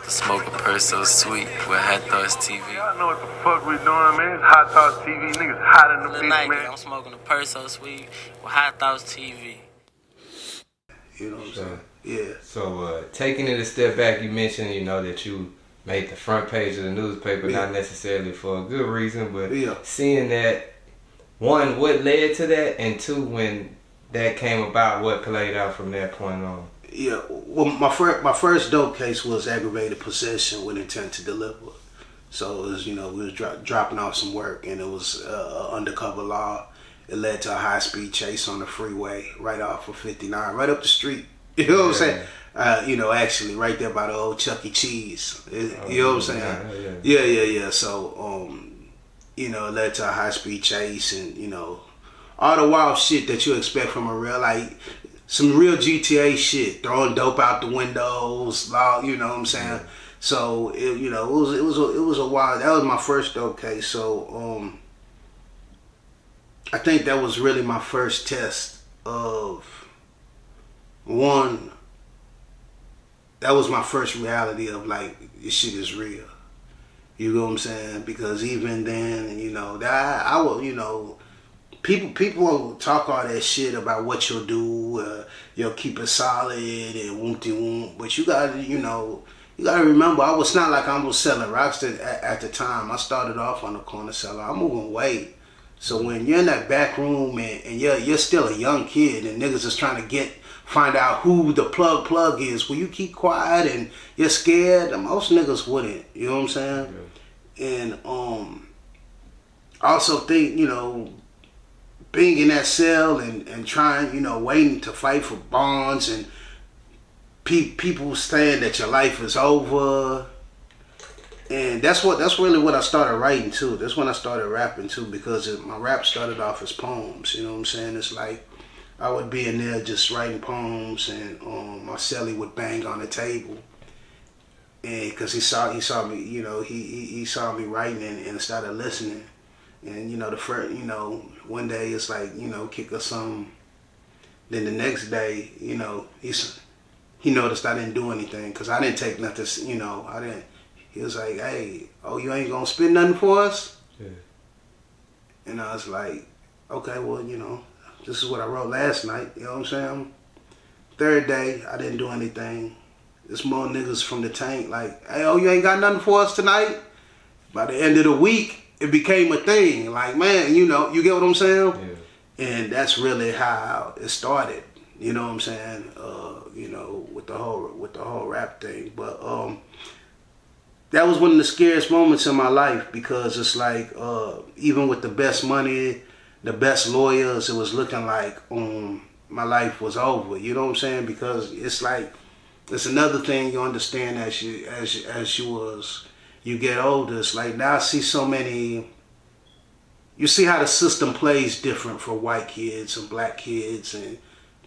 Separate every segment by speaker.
Speaker 1: Smoke a purse so sweet with HighThoughtsTV.
Speaker 2: Y'all know what the fuck we doing, man. It's Hot Thoughts TV. Niggas hot in the bitch, man.
Speaker 1: I'm smoking a purse so sweet with HighThoughtsTV.
Speaker 3: You know what I'm saying? Yeah.
Speaker 4: So taking it a step back, you mentioned, that you made the front page of the newspaper, not necessarily for a good reason, but seeing that, one, what led to that, and two, when that came about, what played out from that point on?
Speaker 3: Yeah, well, my first dope case was aggravated possession with intent to deliver. So it was, we was dropping off some work, and it was undercover law. It led to a high-speed chase on the freeway right off of 59, right up the street. You know what I'm saying? Actually, right there by the old Chuck E. Cheese. You know what I'm saying? Yeah. So, it led to a high-speed chase, and all the wild shit that you expect from a real, like, some real GTA shit, throwing dope out the windows, you know what I'm saying? So it was a wild. That was my first dope case. So I think that was really my first test of one. That was my first reality of like, this shit is real. You know what I'm saying? Because even then, that I will, People will talk all that shit about what you'll do, you'll keep it solid and whoop-de-whoop. But you gotta remember, it's not like I was selling rocks at the time. I started off on the corner seller. I'm moving weight. So when you're in that back room and you're still a young kid and niggas is trying to find out who the plug is, will you keep quiet and you're scared? Most niggas wouldn't. You know what I'm saying? Yeah. And I also think, being in that cell and trying, waiting to fight for bonds and people saying that your life is over. And that's really what I started writing too. That's when I started rapping too, because my rap started off as poems. You know what I'm saying? It's like I would be in there just writing poems, and my cellie would bang on the table. And because he saw me, he saw me writing and started listening. And the first, one day it's like, kick or something. Then the next day, he noticed I didn't do anything because I didn't take nothing. I didn't. He was like, "Hey, you ain't gonna spit nothing for us?" Yeah. And I was like, "Okay, well, this is what I wrote last night." You know what I'm saying? Third day, I didn't do anything. There's more niggas from the tank like, "Hey, you ain't got nothing for us tonight?" By the end of the week, it became a thing. Like, man, you get what I'm saying? Yeah. And that's really how it started. You know what I'm saying? With the whole rap thing. But that was one of the scariest moments in my life, because it's like even with the best money, the best lawyers, it was looking like my life was over. You know what I'm saying? Because it's like, it's another thing you understand as you get older. It's like, now I see so many, you see how the system plays different for white kids and black kids and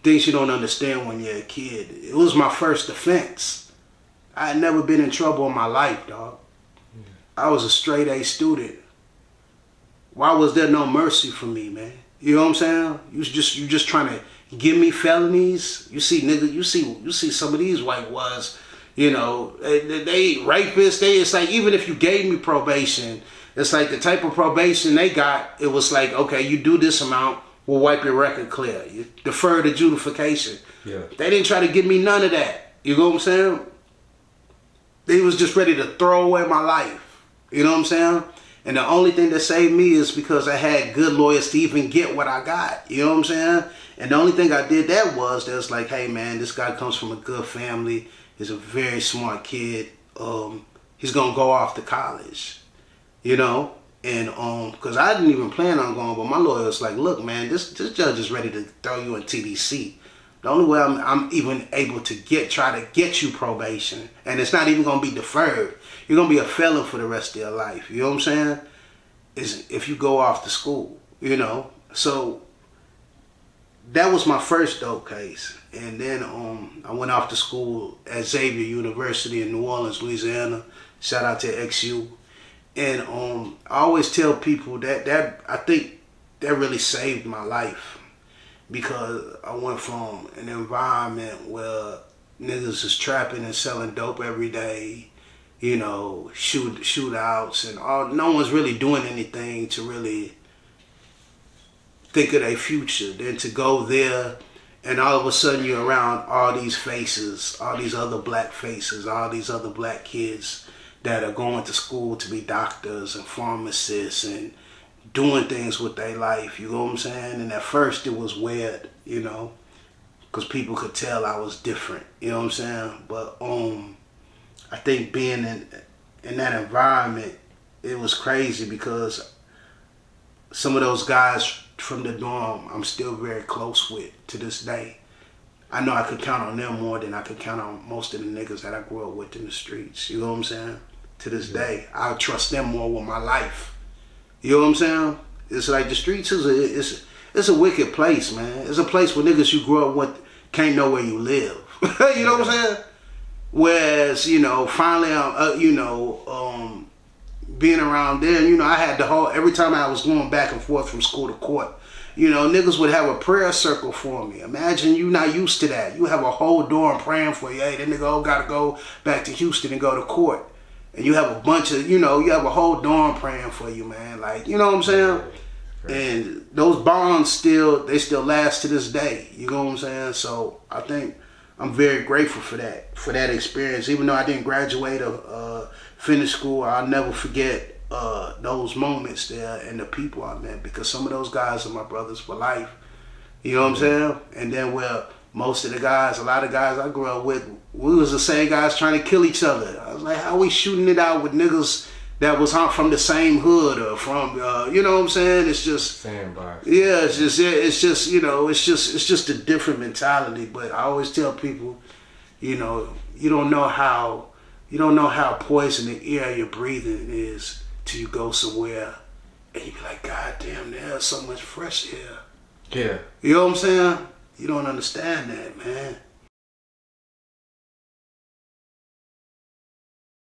Speaker 3: things you don't understand when you're a kid. It was my first offense. I had never been in trouble in my life, dog. I was a straight A student. Why was there no mercy for me, man? You know what I'm saying? You just trying to give me felonies. You see, nigga, you see some of these white ones, they rapists. It's like, even if you gave me probation, it's like the type of probation they got, it was like, okay, you do this amount, we'll wipe your record clear. You defer to adjudication. Yeah. They didn't try to give me none of that. You know what I'm saying? They was just ready to throw away my life. You know what I'm saying? And the only thing that saved me is because I had good lawyers to even get what I got. You know what I'm saying? And the only thing I did that was like, hey man, this guy comes from a good family. He's a very smart kid. He's gonna go off to college, and because I didn't even plan on going, but my lawyer was like, look man, this judge is ready to throw you in TDC. The only way I'm even able to try to get you probation, and it's not even gonna be deferred. You're gonna be a felon for the rest of your life. You know what I'm saying? Is if you go off to school, So that was my first dope case. And then I went off to school at Xavier University in New Orleans, Louisiana. Shout out to XU. And I always tell people that I think that really saved my life, because I went from an environment where niggas is trapping and selling dope every day, you know, shootouts and all. No one's really doing anything to really think of their future. Then to go there, and all of a sudden you're around all these faces, all these other black faces, all these other black kids that are going to school to be doctors and pharmacists and doing things with their life, you know what I'm saying? And at first it was weird, you know, because people could tell I was different, you know what I'm saying? But I think being in that environment, it was crazy because some of those guys from the dorm I'm still very close with to this day. I know I could count on them more than I could count on most of the niggas that I grew up with in the streets, you know what I'm saying? To this day, I trust them more with my life. You know what I'm saying? It's like the streets it's a wicked place, man. It's a place where niggas you grew up with can't know where you live. You know what I'm saying? Whereas, you know, finally, being around there, you know, I had every time I was going back and forth from school to court, you know, niggas would have a prayer circle for me. Imagine you not used to that. You have a whole dorm praying for you. Hey, that nigga gotta go back to Houston and go to court. And you have a bunch of, you know, you have a whole dorm praying for you, man. Like, you know what I'm saying? And those bonds they still last to this day. You know what I'm saying? So I think I'm very grateful for that experience. Even though I didn't graduate or finish school, I'll never forget those moments there and the people I met, because some of those guys are my brothers for life. You know what I'm saying? And then most of the guys, a lot of guys I grew up with, we was the same guys trying to kill each other. I was like, how we shooting it out with niggas that was from the same hood or from, you know what I'm saying? It's just
Speaker 4: sandbox. Yeah,
Speaker 3: it's just you know, it's just a different mentality. But I always tell people, you know, you don't know how poison the air you're breathing is till you go somewhere and you be like, God damn, there's so much fresh air.
Speaker 4: Yeah.
Speaker 3: You know what I'm saying? You don't understand that, man.